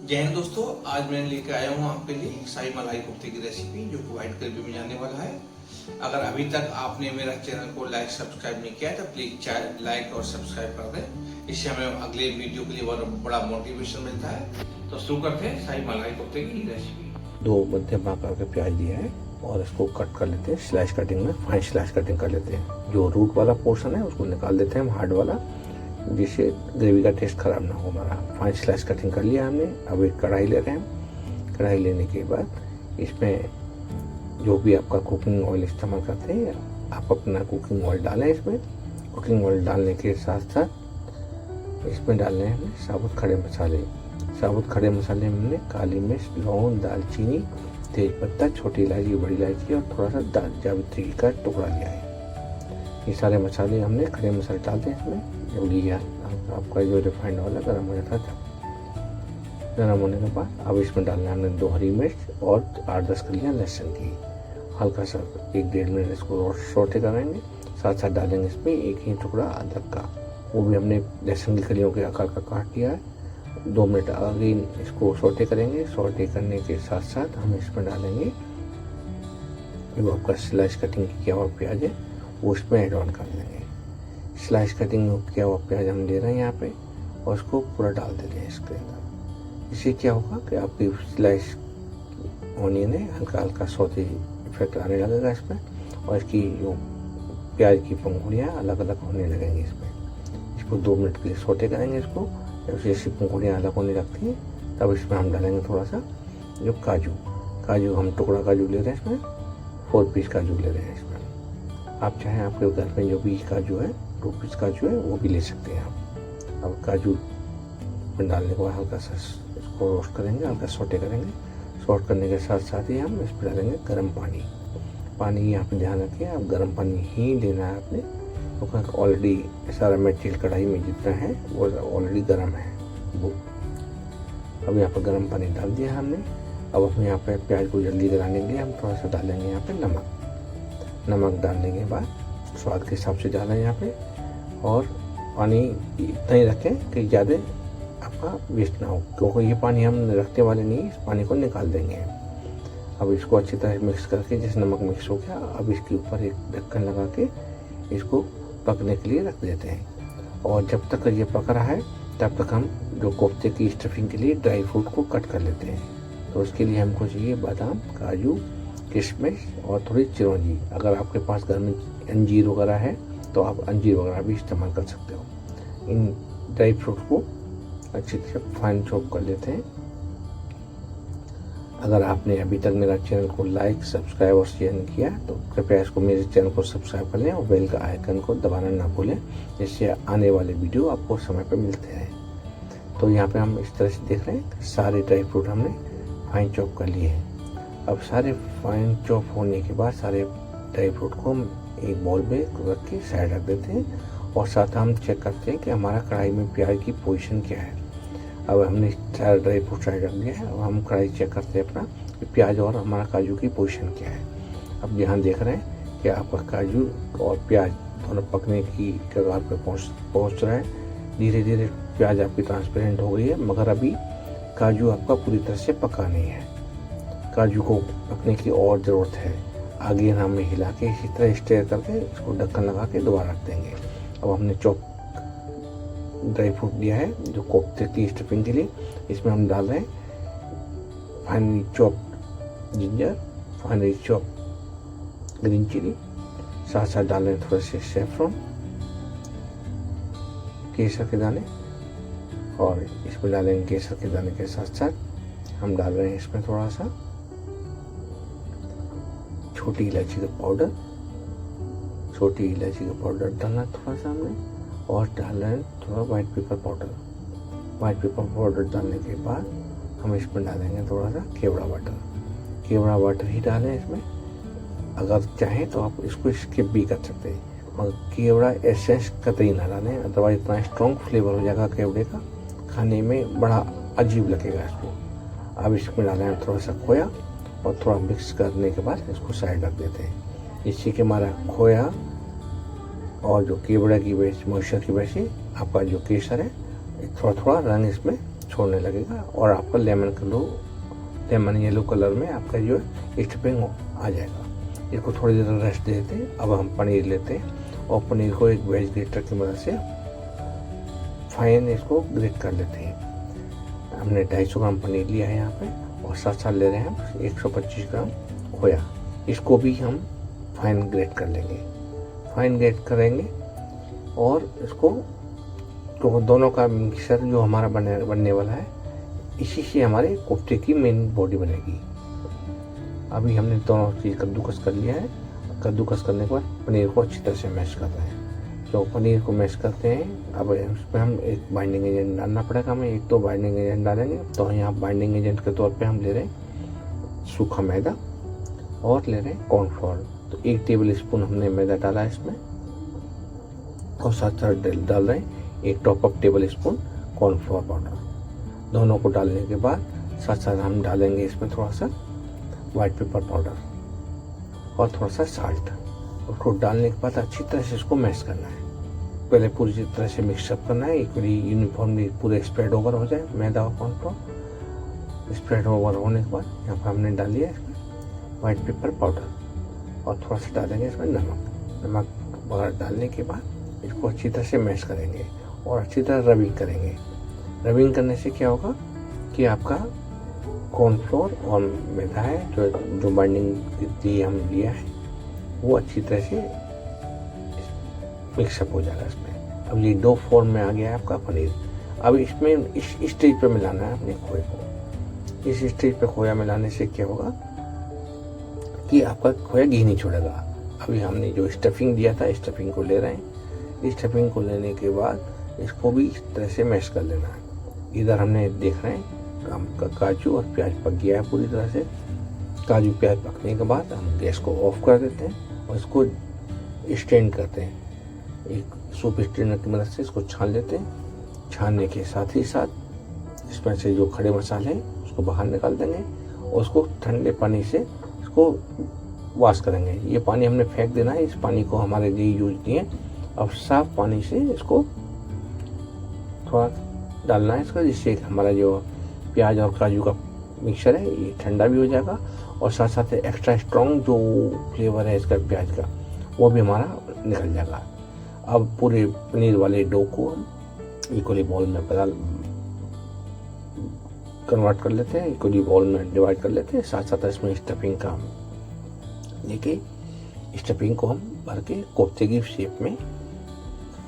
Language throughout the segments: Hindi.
जय हिंद दोस्तों, आज मैं लेकर आया हूँ आपके लिए शाही मलाई कोफ्ते की रेसिपी जो कि व्हाइट कलर में जाने वाला है। अगर अभी तक आपने मेरा चैनल को लाइक सब्सक्राइब नहीं किया तो प्लीज लाइक और सब्सक्राइब कर दें। इससे हमें अगले वीडियो के लिए बहुत बड़ा मोटिवेशन मिलता है। तो शुरू करते हैं शाही मलाई कोफ्ते की रेसिपी। 2 मध्यम आकार का प्याज लिया है और इसको कट कर लेते हैं स्लाइस कटिंग में, फाइन स्लाइस कटिंग कर लेते हैं। जो रूट वाला पोर्शन है उसको निकाल देते हैं, हार्ड वाला, जिससे ग्रेवी का टेस्ट खराब ना हो हमारा। फाइन स्लाइस कटिंग कर लिया हमने। अब एक कढ़ाई ले रहे हैं। कढ़ाई लेने के बाद इसमें जो भी आपका कुकिंग ऑयल इस्तेमाल करते हैं आप अपना कुकिंग ऑयल डालें। इसमें कुकिंग ऑयल डालने के साथ साथ इसमें डालने हैं हमें साबुत खड़े मसाले। साबुत खड़े मसाले में हमने काली मिर्च, लौंग, दालचीनी, तेजपत्ता, छोटी इलायची, बड़ी इलायची और थोड़ा सा जावित्री का टुकड़ा लिया है। ये सारे मसाले हमने खड़े मसाले डालते हैं इसमें। जब ये आपका जो रिफाइंड ऑयल गर्म हो जाता है, गर्म होने के बाद अब इसमें डालना है हमने 2 हरी मिर्च और 8-10 कलियां लहसुन की। हल्का सा 1-1.5 मिनट इसको सौटे करेंगे। साथ साथ डालेंगे इसमें 1 ही टुकड़ा अदरक का, वो भी हमने लहसुन की कलियों के आकार का काट लिया है। 2 मिनट अगेन इसको सौटे करेंगे। सौटे करने के साथ साथ हम इसमें डालेंगे जो आपका स्लाइस कटिंग किया हुआ प्याज है वो इसमें ऐड ऑन कर देंगे। स्लाइस कटिंग किया हुआ प्याज हम ले रहे हैं यहाँ पे और उसको पूरा डाल देते हैं इसके अंदर। इससे क्या होगा कि आपकी स्लाइस ऑनियन है हल्का हल्का सौते इफेक्ट आने लगेगा इसमें, और इसकी जो प्याज की पंखुड़ियाँ अलग अलग होने लगेंगी इसमें। इसको 2 मिनट के लिए सौटे करेंगे इसको। जब जैसी पंखुड़ियाँ अलग होने लगती हैं तब इसमें हम डालेंगे थोड़ा सा जो काजू हम टुकड़ा काजू ले रहे हैं इसमें, 4 पीस काजू ले रहे हैं इसमें। आप चाहें आपके घर में जो भी काजू है 2 पीस काजू है वो भी ले सकते हैं आप। अब काजू में डालने के बाद हल्का सा इसको रोस्ट करेंगे, हल्का सौटे करेंगे। सौट करने के साथ साथ ही हम इसमें डालेंगे गर्म पानी यहाँ पे ध्यान रखिए, आप गर्म पानी ही लेना है आपने, क्योंकि ऑलरेडी सारा मटेरियल कढ़ाई में जितना है वो ऑलरेडी गर्म है वो। अब यहाँ पर गर्म पानी डाल दिया हमने। अब अपने यहाँ पे प्याज को जल्दी गलाने के लिए हम थोड़ा सा डालेंगे यहाँ पे नमक डालने के बाद स्वाद के हिसाब से डालें यहाँ पे, और पानी इतना ही रखें कि ज़्यादा आपका वेस्ट ना हो, क्योंकि ये पानी हम रखने वाले नहीं, इस पानी को निकाल देंगे। अब इसको अच्छी तरह मिक्स करके जैसे नमक मिक्स हो गया, अब इसके ऊपर एक ढक्कन लगा के इसको पकने के लिए रख देते हैं। और जब तक ये पक रहा है तब तक हम जो कोफ्ते की स्टफिंग के लिए ड्राई फ्रूट को कट कर लेते हैं। तो उसके लिए हमको चाहिए बादाम, काजू, किशमिश और थोड़ी चिरौंजी। अगर आपके पास घर में अंजीर वगैरह है तो आप अंजीर वगैरह भी इस्तेमाल कर सकते हो। इन ड्राई फ्रूट को अच्छी तरह फाइन चॉप कर लेते हैं। अगर आपने अभी तक मेरा चैनल को लाइक, सब्सक्राइब और शेयर नहीं किया तो कृपया इसको मेरे चैनल को सब्सक्राइब कर लें और बेल का आइकन को दबाना ना भूलें, जिससे आने वाले वीडियो आपको समय पर मिलते रहें। तो यहाँ पे हम इस तरह से देख रहे हैं सारे ड्राई फ्रूट हमने फाइन चॉप कर लिए हैं। अब सारे फाइन चॉप होने के बाद सारे ड्राई फ्रूट को हम एक बाउल में रख के साइड रख देते हैं, और साथ हम चेक करते हैं कि हमारा कढ़ाई में प्याज की पोजीशन क्या है। अब हमने सारा ड्राई फ्रूट साइड रख दिया है। अब हम कढ़ाई चेक करते हैं अपना कि प्याज और हमारा काजू की पोजीशन क्या है। अब यहाँ देख रहे हैं कि आपका काजू और प्याज दोनों पकने की कगार पर पहुँच रहा है। धीरे धीरे प्याज आपकी ट्रांसपेरेंट हो गई है, मगर अभी काजू आपका पूरी तरह से पका नहीं है। काजू को पकने की और ज़रूरत है। आगे हमें हिला के इसी तरह स्टेयर करके इसको ढक्कन लगा के दोबारा रख देंगे। अब हमने चॉप ड्राई फ्रूट दिया है जो कोफ्ते की स्टफिंग के लिए, इसमें हम डाल रहे हैं finely chop ginger, finely chop green chilli, साथ साथ डाल रहे हैं थोड़े से सेफ्रॉन, केसर के दाने, और इसमें डालेंगे केसर के दाने के साथ साथ हम डाल रहे हैं इसमें थोड़ा सा छोटी इलायची का पाउडर। छोटी इलायची का पाउडर डालना थोड़ा सा हमने, और डाल रहे हैं थोड़ा white pepper powder. White pepper powder डालने के बाद हम इसमें डालेंगे थोड़ा सा केवड़ा वाटर ही डालें इसमें। अगर चाहें तो आप इसको स्किप भी कर सकते हैं, मगर केवड़ा एसेंस कतई ना डालें, अदरवाइज इतना स्ट्रॉन्ग फ्लेवर हो जाएगा केवड़े का, खाने में बड़ा अजीब लगेगा इसको। अब इसमें डालें थोड़ा सा खोया, और थोड़ा मिक्स करने के बाद इसको साइड रख देते हैं। इससे कि हमारा खोया और जो केवड़ा की वजह से, मॉइस्चर की वजह से आपका जो केसर है थोड़ा थोड़ा रंग इसमें छोड़ने लगेगा और आपका लेमन येलो कलर में आपका जो है स्टफिंग आ जाएगा। इसको थोड़ी देर रेस्ट देते हैं। अब हम पनीर लेते हैं और पनीर को एक वेज ग्रेटर की मदद से फाइन इसको ग्रेट कर लेते हैं। हमने 250 ग्राम पनीर लिया है यहाँ पे और साथ साथ ले रहे हैं हम 125 ग्राम खोया। इसको भी हम फाइन ग्रेट कर लेंगे। फाइन ग्रेट करेंगे और इसको तो दोनों का मिक्सचर जो हमारा बनने वाला है, इसी से हमारे कोफ्ते की मेन बॉडी बनेगी। अभी हमने दोनों चीज़ कद्दूकस कर लिया है। कद्दूकस करने के बाद पनीर को अच्छी तरह से मैश कर रहे हैं। तो पनीर को मैश करते हैं। अब उसमें हम एक बाइंडिंग एजेंट डालना पड़ेगा। हमें एक तो बाइंडिंग एजेंट डालेंगे, तो यहाँ बाइंडिंग एजेंट के तौर पे हम ले रहे हैं सूखा मैदा और ले रहे हैं कॉर्नफ्लोर। तो 1 टेबल स्पून हमने मैदा डाला है इसमें और साथ साथ डाल रहे हैं 1 top table spoon cornflour powder. दोनों को डालने के बाद साथ साथ हम डालेंगे इसमें थोड़ा सा वाइट पेपर पाउडर और थोड़ा सा साल्ट। उसको डालने के बाद अच्छी तरह से इसको मैश करना है। पहले पूरी तरह से मिक्सअप करना है, इक्वली यूनिफॉर्मली पूरे स्प्रेड ओवर हो जाए मैदा और कॉर्नफ्लोर। स्प्रेड ओवर होने के बाद यहाँ पर हमने डाल लिया इसमें वाइट पेपर पाउडर और थोड़ा सा डालेंगे इसमें नमक वगैरह डालने के बाद इसको अच्छी तरह से मैश करेंगे और अच्छी तरह रबिंग करेंगे। रबिंग करने से क्या होगा कि आपका कॉर्नफ्लोर और मैदा है जो बाइंडिंग के हम लिया है वो अच्छी तरह से मिक्सअप हो जाएगा इसमें। अब ये डो फॉर्म में आ गया है आपका पनीर। अब इसमें इस स्टेज पे मिलाना है अपने खोए को। इस स्टेज पे खोया मिलाने से क्या होगा कि आपका खोया घी नहीं छोड़ेगा। अभी हमने जो स्टफिंग दिया था, स्टफिंग को ले रहे हैं। स्टफिंग को लेने के बाद इसको भी इस तरह से मैश कर लेना है। इधर हमने देख रहे हैं आपका काजू और प्याज पक गया है पूरी तरह से। काजू प्याज पकने के बाद हम गैस को ऑफ कर देते हैं और इसको स्ट्रेन करते हैं। एक सूप स्ट्रेनर की मदद से इसको छान लेते हैं। छानने के साथ ही साथ इसमें से जो खड़े मसाले हैं उसको बाहर निकाल देंगे और उसको ठंडे पानी से इसको वॉश करेंगे। ये पानी हमने फेंक देना है, इस पानी को हमारे लिए यूज नहीं है। अब साफ पानी से इसको थोड़ा डालना है इसका, जिससे हमारा जो प्याज और काजू का मिक्सचर है ये ठंडा भी हो जाएगा और साथ साथ एक्स्ट्रा स्ट्रॉन्ग जो फ्लेवर है इसका प्याज का वो भी हमारा निकल जाएगा। अब पूरे पनीर वाले डो को हम इक्वली बॉल में कन्वर्ट कर लेते हैं, इक्वली बॉल में डिवाइड कर लेते हैं। साथ साथ इसमें स्टफिंग का लेके स्टफिंग को हम भर के कोफ्ते की शेप में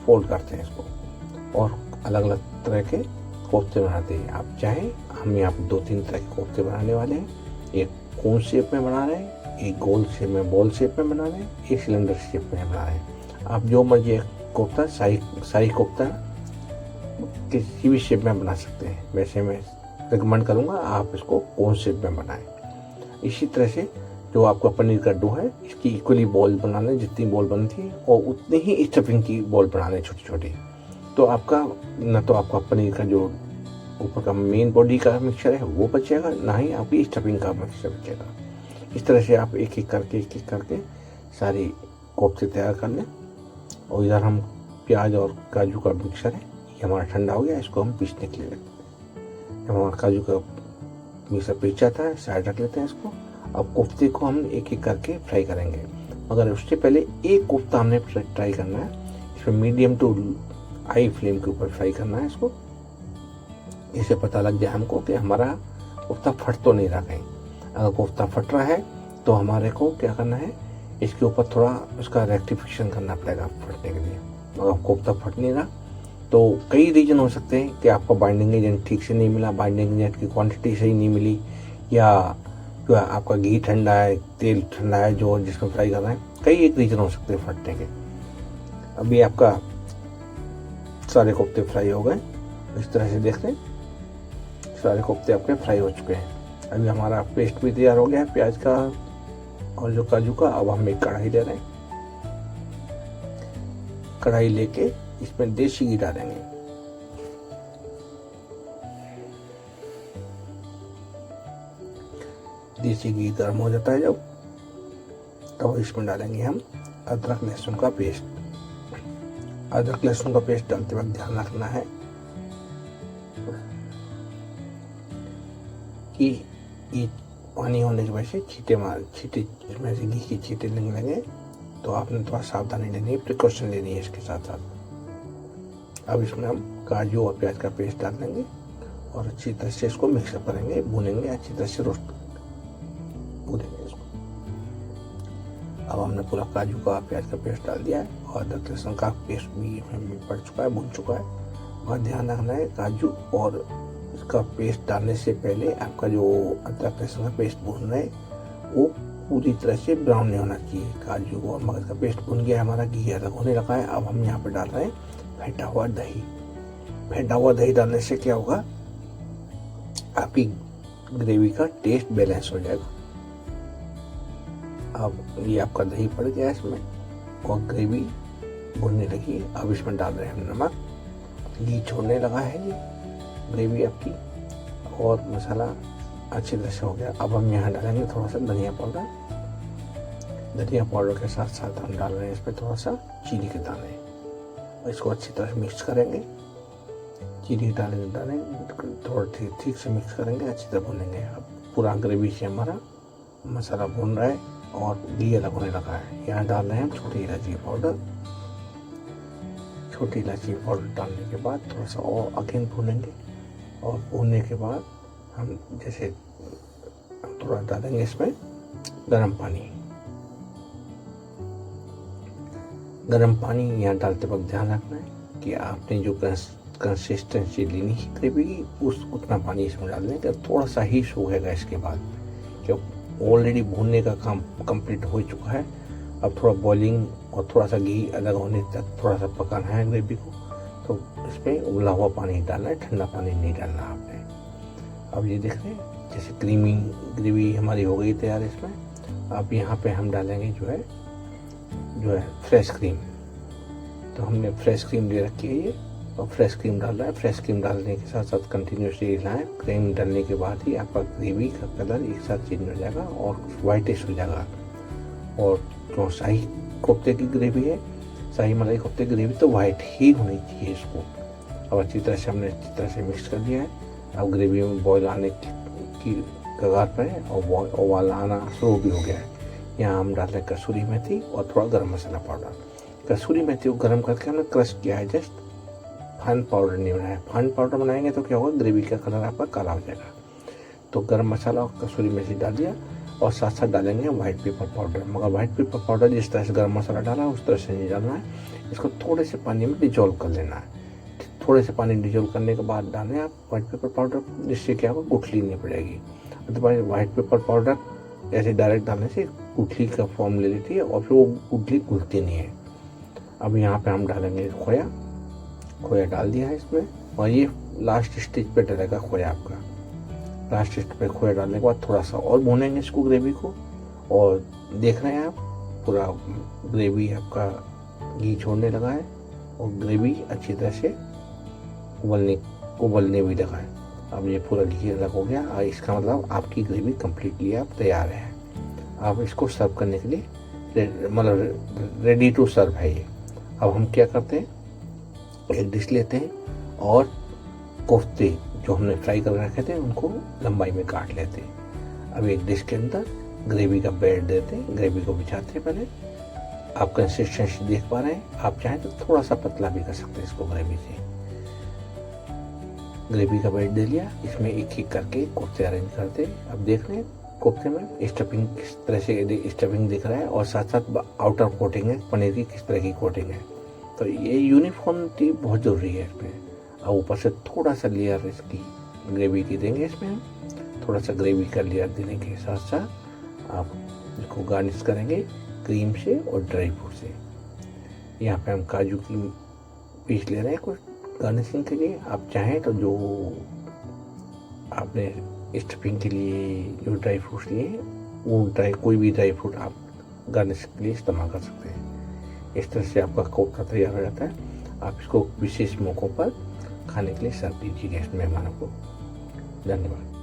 फोल्ड करते हैं इसको और अलग अलग तरह के कोफ्ते बनाते हैं। आप चाहें, हम यहाँ पर 2-3 तरह के कोफ्ते बनाने वाले हैं। एक कोन शेप में बना रहे हैं, एक गोल शेप में बॉल शेप में बना रहे हैं, एक सिलेंडर शेप में बना रहे हैं। आप जो मर्जी कोफ्ता शाही कोफ्ता किसी भी शेप में बना सकते हैं। वैसे मैं रिकमेंड करूँगा आप इसको कोन शेप में बनाएं। इसी तरह से जो आपका पनीर का डो है इसकी इक्वली बॉल बना लें, जितनी बॉल बनती है और उतनी ही स्टफिंग की बॉल बना लें छोटी छोटी। तो आपका न तो आपका पनीर का जो ऊपर का मेन बॉडी का मिक्सचर है वो बचेगा, ना ही आपकी स्टफिंग का मिक्सचर बचेगा। इस तरह से आप एक एक करके सारी कोफ्ते तैयार कर लें। और इधर हम प्याज और काजू का मिक्सचर है ये हमारा ठंडा हो गया, इसको हम पीसने के लिए रखते हैं। जब हमारा काजू का मिक्सचर पीस जाता है साइड रख लेते हैं इसको। अब कोफ्ते को हम एक एक करके फ्राई करेंगे, मगर उससे पहले एक कोफ्ता हमने ट्राई करना है। इसमें मीडियम टू हाई फ्लेम के ऊपर फ्राई करना है इसको। इससे पता लग जाए हमको कि हमारा कोफ्ता फट तो नहीं रहा कहीं। अगर कोफ्ता फट रहा है तो हमारे को क्या करना है, इसके ऊपर थोड़ा उसका रेक्टिफिकेशन करना पड़ेगा फटने के लिए। अगर कोफ्ता फट नहीं रहा तो कई रीजन हो सकते हैं कि आपको बाइंडिंग एजेंट ठीक से नहीं मिला, बाइंडिंग एजेंट की क्वांटिटी सही नहीं मिली, या जो आपका घी ठंडा है, तेल ठंडा है जो जिसमें फ्राई कर रहे हैं। कई एक रीजन हो सकते हैं फटने के। अभी आपका सारे कोफ्ते फ्राई हो गए, इस तरह से देख लें सारे कोफ्ते आपके फ्राई हो चुके हैं। अभी हमारा पेस्ट भी तैयार हो गया है प्याज का और जो काजू का। अब हम एक कढ़ाई ले रहे हैं। कढ़ाई लेके इसमें देसी घी डालेंगे। देसी घी गर्म हो जाता है जब, तब इसमें डालेंगे हम अदरक लहसुन का पेस्ट। अदरक लहसुन का पेस्ट डालते वक्त ध्यान रखना है कि ये पानी होने की वजह से छींटे इसमें से घी की छींटे लगने लगे, तो आपने थोड़ा सावधानी लेनी है, प्रिकॉशन लेनी है इसके साथ साथ। अब इसमें हम काजू और प्याज का पेस्ट डाल देंगे और अच्छी तरह से इसको मिक्सअप करेंगे, भूनेंगे, अच्छी तरह से रोस्ट भूनेंगे इसको। अब हमने पूरा काजू का प्याज का पेस्ट डाल दिया है और अदरक लहसुन का पेस्ट भी इसमें पड़ चुका है, भून चुका है। और ध्यान रखना है काजू और इसका पेस्ट डालने से पहले आपका जो अदरक लहसुन का पेस्ट भून रहा है वो पूरी तरह से ब्राउन नहीं होना चाहिए। काजू और मगज का पेस्ट भून गया, हमारा घी अलग होने लगा है। अब हम यहाँ पे डाल रहे हैं फेंटा हुआ दही। फेंटा हुआ दही डालने से क्या होगा, आपकी ग्रेवी का टेस्ट बैलेंस हो जाएगा। अब ये आपका दही पड़ गया इसमें और ग्रेवी भुनने लगी। अब इसमें डाल रहे हैं हम नमक। घी छोड़ने लगा है ये ग्रेवी आपकी और मसाला अच्छी तरह से हो गया। अब हम यहाँ डालेंगे थोड़ा सा धनिया पाउडर। धनिया पाउडर के साथ साथ हम डाल रहे हैं इसमें थोड़ा सा चीनी के दाने और इसको अच्छी तरह से मिक्स करेंगे। चीनी डालेंगे थोड़ा ठीक से मिक्स करेंगे, अच्छी तरह भूनेंगे। अब पूरा ग्रेवी से हमारा मसाला भून रहा है और घी अलग होने लगा है। यहाँ डाल रहे हैं हम छोटी इलायची पाउडर। छोटी इलायची पाउडर डालने के बाद थोड़ा सा और अगेन भूनेंगे और भूनने के बाद हम जैसे थोड़ा डालेंगे इसमें गर्म पानी। गर्म पानी यहाँ डालते वक्त ध्यान रखना है कि आपने जो कंसिस्टेंसी लेनी है ग्रेवी की उतना पानी इसमें डाल दें। थोड़ा सा ही सूखेगा इसके बाद, क्योंकि ऑलरेडी भूनने का काम कंप्लीट हो चुका है। अब थोड़ा बॉइलिंग और थोड़ा सा घी अलग होने तक थोड़ा सा पकाना है ग्रेवी को। तो इसमें उबला हुआ पानी डालना है, ठंडा पानी नहीं डालना आपने। अब ये देख रहे हैं जैसे क्रीमी ग्रेवी हमारी हो गई तैयार इसमें। अब यहाँ पे हम डालेंगे जो है फ्रेश क्रीम। तो हमने फ्रेश क्रीम ले रखी है ये और फ्रेश क्रीम डाल रहा है। फ्रेश क्रीम डालने के साथ साथ कंटिन्यूसली हिलाएं। क्रीम डालने के बाद ही आपका ग्रेवी का कलर एक साथ चेंज हो जाएगा और वाइटिश हो जाएगा। और जो शाही कोफ्ते की ग्रेवी है, शाही मलाई कोफ्ते की ग्रेवी तो वाइट ही होनी चाहिए इसको। अब अच्छी तरह से हमने अच्छी तरह से मिक्स कर दिया है। अब ग्रेवी में बॉयल आने की कगार पर है और उबाल आना शुरू भी हो गया है। यहाँ हम डाल रहे हैं कसूरी मेथी और थोड़ा गरम मसाला पाउडर। कसूरी मेथी को गर्म करके हमने क्रश किया है, जस्ट फाइन पाउडर नहीं बनाया। फाइन पाउडर बनाएंगे तो क्या होगा, ग्रेवी का कलर आपका काला हो जाएगा। तो गरम मसाला और कसूरी मेथी डाल दिया और साथ साथ डालेंगे व्हाइट पेपर पाउडर। मगर व्हाइट पेपर पाउडर जिस तरह से गरम मसाला डाला उस तरह से नहीं डालना है, इसको थोड़े से पानी में डिजोल्व कर लेना है। थोड़े से पानी डिजोल्व करने के बाद डालें आप व्हाइट पेपर पाउडर, जिससे क्या होगा गुठली नहीं पड़ेगी। अदरवाइज व्हाइट पेपर पाउडर ऐसे डायरेक्ट डालने से गुठली का फॉर्म ले लेती है और फिर वो गुठली घुलती नहीं है। अब यहाँ पे हम डालेंगे खोया डाल दिया है इसमें और ये लास्ट स्टेज पे डलेगा खोया आपका। लास्ट स्टेज पे खोया डालने के बाद थोड़ा सा और भूनेंगे इसको ग्रेवी को। और देख रहे हैं आप पूरा ग्रेवी आपका घी छोड़ने लगा है और ग्रेवी अच्छी तरह से उबलने भी लगा है। अब ये पूरा घी अलग हो गया और इसका मतलब आपकी ग्रेवी कम्प्लीटली आप तैयार है। आप इसको सर्व करने के लिए मतलब रेडी टू सर्व है ये। अब हम क्या करते हैं, एक डिश लेते हैं और कोफ्ते जो हमने फ्राई कर रखे थे उनको लंबाई में काट लेते हैं। अब एक डिश के अंदर ग्रेवी का बेड देते हैं, ग्रेवी को बिछाते हैं। पहले आप कंसिस्टेंसी देख पा रहे हैं, आप चाहें तो थोड़ा सा पतला भी कर सकते हैं इसको। ग्रेवी का बेड दे लिया, इसमें एक एक करके कोफ्ते अरेंज करते हैं। अब देख रहे हैं कोफ्ते में स्टफिंग किस तरह से स्टफिंग दिख रहा है और साथ साथ आउटर कोटिंग है, पनीर की किस तरह की कोटिंग है। तो ये यूनिफॉर्मिटी बहुत ज़रूरी है इसमें। अब ऊपर से थोड़ा सा लेयर इसकी ग्रेवी की देंगे इसमें हम। थोड़ा सा ग्रेवी का लेयर देने के साथ साथ आप इसको गार्निश करेंगे क्रीम से और ड्राई फ्रूट से। यहाँ पे हम काजू की पीस ले रहे हैं कुछ गार्निशिंग के लिए। आप चाहें तो जो आपने स्टफिंग के लिए जो ड्राई फ्रूट्स लिए वो कोई भी ड्राई फ्रूट आप गार्निश के लिए इस्तेमाल कर सकते हैं। इस तरह से आपका कोफ्ता तैयार हो जाता है। आप इसको विशेष मौक़ों पर खाने के लिए सर्व कीजिए गेस्ट मेहमानों को। धन्यवाद।